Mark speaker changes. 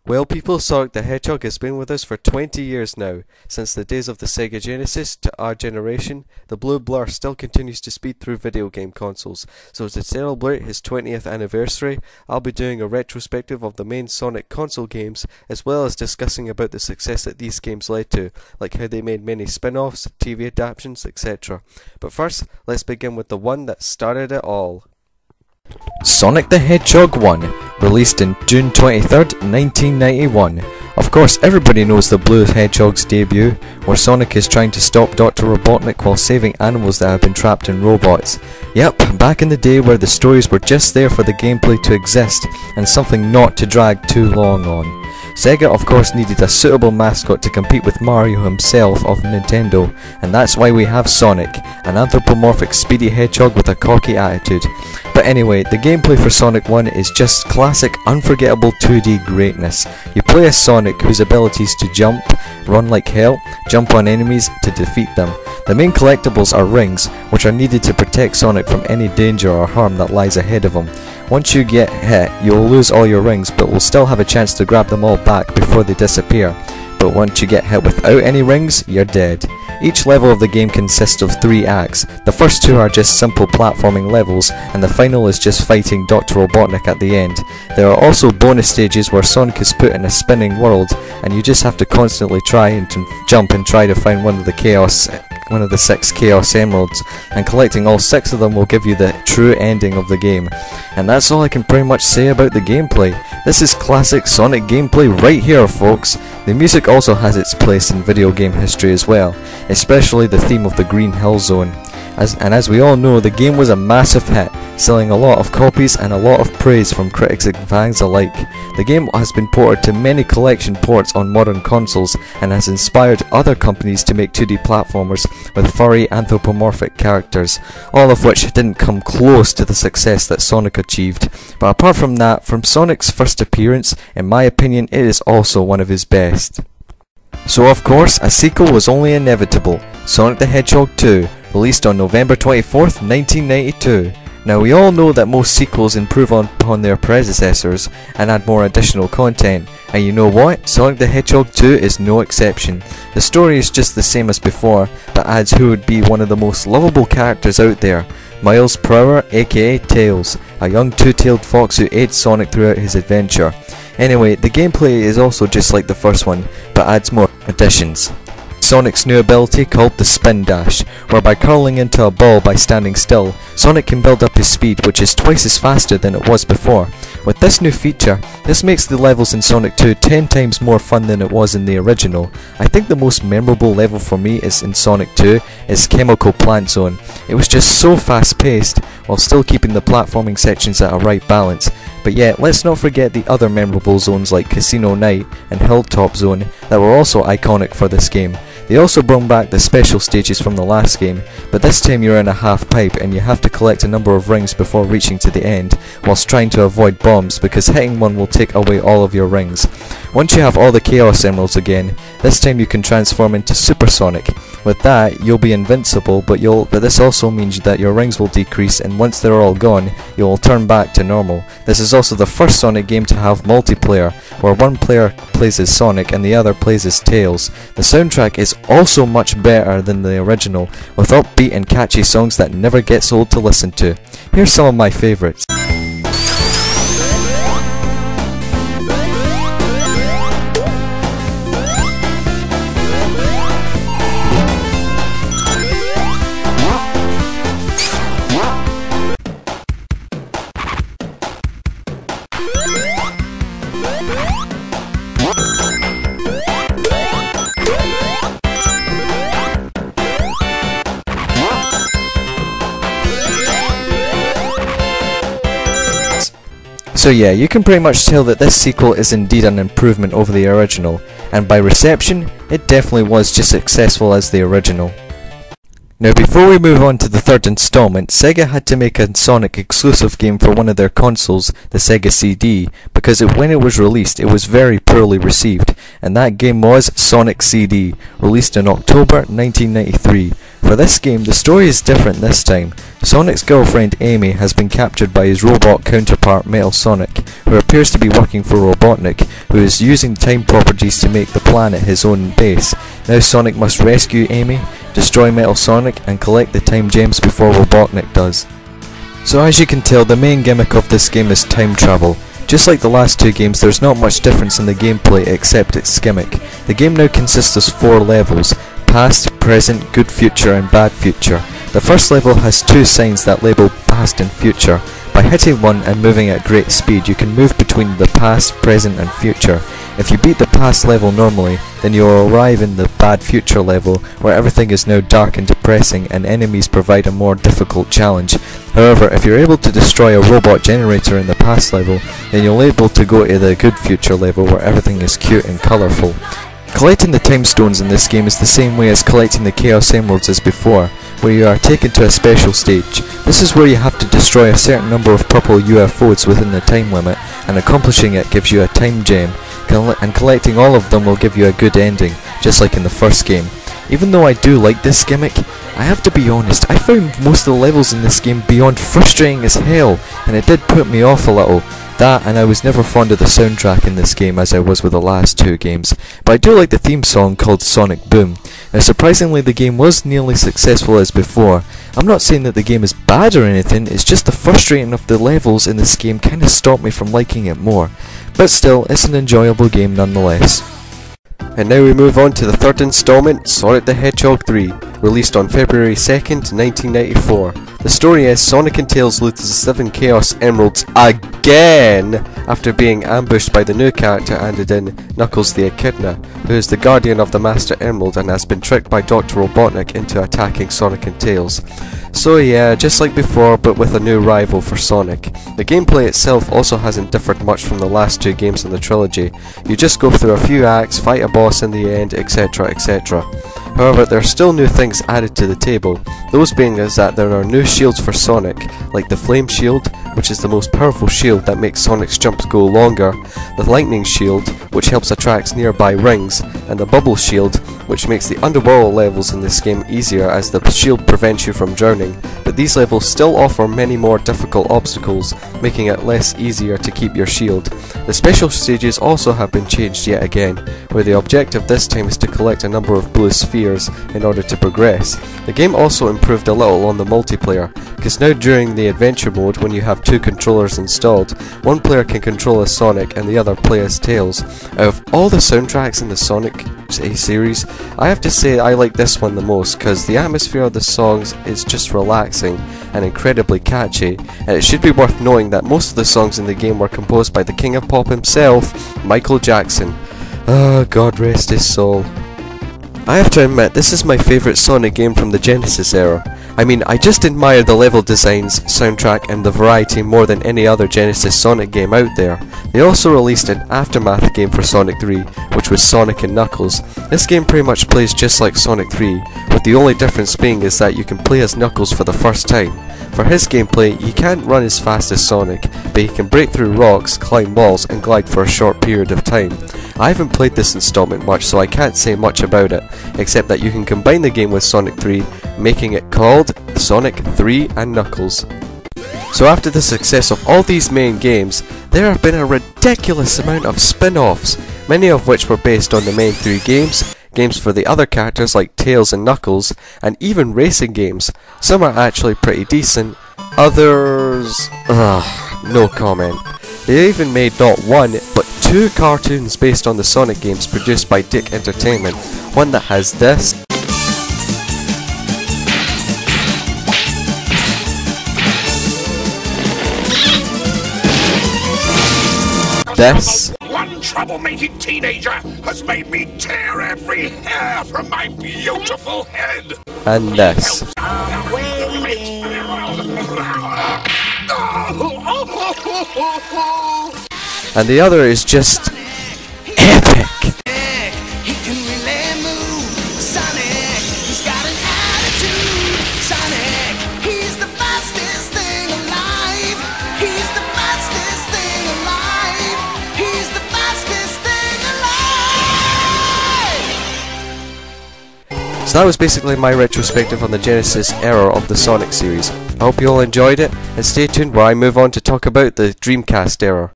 Speaker 1: Well people, Sonic the Hedgehog has been with us for 20 years now. Since the days of the Sega Genesis to our generation, the blue blur still continues to speed through video game consoles. So to celebrate his 20th anniversary, I'll be doing a retrospective of the main Sonic console games, as well as discussing about the success that these games led to, like how they made many spin-offs, TV adaptations, etc. But first, let's begin with the one that started it all.
Speaker 2: Sonic the Hedgehog 1, released in June 23rd, 1991. Of course, everybody knows the Blue Hedgehog's debut, where Sonic is trying to stop Dr. Robotnik while saving animals that have been trapped in robots. Yep, back in the day where the stories were just there for the gameplay to exist, and something not to drag too long on. Sega of course needed a suitable mascot to compete with Mario himself of Nintendo, and that's why we have Sonic, an anthropomorphic speedy hedgehog with a cocky attitude. But anyway, the gameplay for Sonic 1 is just classic, unforgettable 2D greatness. You play as Sonic, whose abilities to jump, run like hell, jump on enemies to defeat them. The main collectibles are rings, which are needed to protect Sonic from any danger or harm that lies ahead of him. Once you get hit, you'll lose all your rings, but will still have a chance to grab them all back before they disappear. But once you get hit without any rings, you're dead. Each level of the game consists of 3 acts. The first 2 are just simple platforming levels, and the final is just fighting Dr. Robotnik at the end. There are also bonus stages where Sonic is put in a spinning world, and you just have to constantly try and jump and try to find one of the 6 Chaos Emeralds, and collecting all 6 of them will give you the true ending of the game. And that's all I can pretty much say about the gameplay. This is classic Sonic gameplay right here, folks. The music also has its place in video game history as well, especially the theme of the Green Hill Zone. As we all know, the game was a massive hit, selling a lot of copies and a lot of praise from critics and fans alike. The game has been ported to many collection ports on modern consoles and has inspired other companies to make 2D platformers with furry anthropomorphic characters, all of which didn't come close to the success that Sonic achieved. But apart from that, from Sonic's first appearance, in my opinion it is also one of his best. So of course, a sequel was only inevitable, Sonic the Hedgehog 2, released on November 24th, 1992. Now we all know that most sequels improve upon their predecessors and add more additional content, and you know what? Sonic the Hedgehog 2 is no exception. The story is just the same as before, but adds who would be one of the most lovable characters out there, Miles Prower aka Tails, a young two-tailed fox who aids Sonic throughout his adventure. Anyway, the gameplay is also just like the first one, but adds more additions. Sonic's new ability called the Spin Dash, whereby curling into a ball by standing still, Sonic can build up his speed, which is twice as faster than it was before. With this new feature, this makes the levels in Sonic 2 10 times more fun than it was in the original. I think the most memorable level for me is in Sonic 2 is Chemical Plant Zone. It was just so fast paced, while still keeping the platforming sections at a right balance. But yet, let's not forget the other memorable zones like Casino Night and Hilltop Zone that were also iconic for this game. They also brought back the special stages from the last game, but this time you're in a half pipe and you have to collect a number of rings before reaching to the end, whilst trying to avoid bombs because hitting one will take away all of your rings. Once you have all the Chaos Emeralds again, this time you can transform into Super Sonic. With that, you'll be invincible, but this also means that your rings will decrease, and once they're all gone, you'll turn back to normal. This is also the first Sonic game to have multiplayer, where one player plays as Sonic and the other plays as Tails. The soundtrack is also much better than the original, with upbeat and catchy songs that never gets old to listen to. Here's some of my favourites. So yeah, you can pretty much tell that this sequel is indeed an improvement over the original, and by reception, it definitely was just as successful as the original. Now before we move on to the third installment, Sega had to make a Sonic exclusive game for one of their consoles, the Sega CD, because when it was released it was very poorly received, and that game was Sonic CD, released in October 1993. For this game, the story is different this time. Sonic's girlfriend Amy has been captured by his robot counterpart Metal Sonic, who appears to be working for Robotnik, who is using time properties to make the planet his own base. Now Sonic must rescue Amy, destroy Metal Sonic, and collect the time gems before Robotnik does. So as you can tell, the main gimmick of this game is time travel. Just like the last two games, there's not much difference in the gameplay except its gimmick. The game now consists of 4 levels: past, present, good future and bad future. The first level has 2 signs that label past and future. By hitting one and moving at great speed, you can move between the past, present and future. If you beat the past level normally, then you will arrive in the bad future level, where everything is now dark and depressing and enemies provide a more difficult challenge. However, if you're able to destroy a robot generator in the past level, then you'll be able to go to the good future level where everything is cute and colourful. Collecting the time stones in this game is the same way as collecting the Chaos Emeralds as before, where you are taken to a special stage. This is where you have to destroy a certain number of purple UFOs within the time limit, and accomplishing it gives you a time gem, and collecting all of them will give you a good ending, just like in the first game. Even though I do like this gimmick, I have to be honest, I found most of the levels in this game beyond frustrating as hell, and it did put me off a little. That, and I was never fond of the soundtrack in this game as I was with the last 2 games, but I do like the theme song called Sonic Boom. Now surprisingly, the game was nearly successful as before. I'm not saying that the game is bad or anything, it's just the frustrating of the levels in this game kinda stopped me from liking it more. But still, it's an enjoyable game nonetheless.
Speaker 1: And now we move on to the third installment, Sonic the Hedgehog 3, released on February 2nd, 1994. The story is Sonic and Tails lose the 7 Chaos Emeralds again after being ambushed by the new character added in, Knuckles the Echidna, who is the guardian of the Master Emerald and has been tricked by Dr. Robotnik into attacking Sonic and Tails. So yeah, just like before, but with a new rival for Sonic. The gameplay itself also hasn't differed much from the last 2 games in the trilogy. You just go through a few acts, fight a boss in the end, etc, etc. However, there are still new things added to the table, those being is that there are new shields for Sonic, like the Flame Shield, which is the most powerful shield that makes Sonic's jumps go longer, the Lightning Shield, which helps attract nearby rings, and the Bubble Shield, which makes the underworld levels in this game easier as the shield prevents you from drowning, but these levels still offer many more difficult obstacles, making it less easier to keep your shield. The special stages also have been changed yet again, where the objective this time is to collect a number of blue spheres in order to progress. The game also improved a little on the multiplayer, because now during the adventure mode when you have 2 controllers installed, one player can control as Sonic and the other play as Tails. Out of all the soundtracks in the Sonic series, I have to say I like this one the most, because the atmosphere of the songs is just relaxing and incredibly catchy, and it should be worth knowing that most of the songs in the game were composed by the King of Pop himself, Michael Jackson. God rest his soul. I have to admit, this is my favourite Sonic game from the Genesis era. I mean, I just admire the level designs, soundtrack and the variety more than any other Genesis Sonic game out there. They also released an aftermath game for Sonic 3, which was Sonic and Knuckles. This game pretty much plays just like Sonic 3, with the only difference being is that you can play as Knuckles for the first time. For his gameplay, he can't run as fast as Sonic, but he can break through rocks, climb walls and glide for a short period of time. I haven't played this installment much, so I can't say much about it, except that you can combine the game with Sonic 3, making it called Sonic 3 and Knuckles. So after the success of all these main games, there have been a ridiculous amount of spin-offs, many of which were based on the main 3 games, games for the other characters like Tails and Knuckles, and even racing games. Some are actually pretty decent, others... no comment. They even made not 1, but 2 cartoons based on the Sonic games produced by Dick Entertainment, one that has this,
Speaker 3: One troublemaking teenager has made me tear every hair from my beautiful head.
Speaker 1: and this. And the other is just epic.
Speaker 4: He can really move. Sonic, he's got an attitude.
Speaker 1: So that was basically my retrospective on the Genesis era of the Sonic series. I hope you all enjoyed it, and stay tuned where I move on to talk about the Dreamcast era.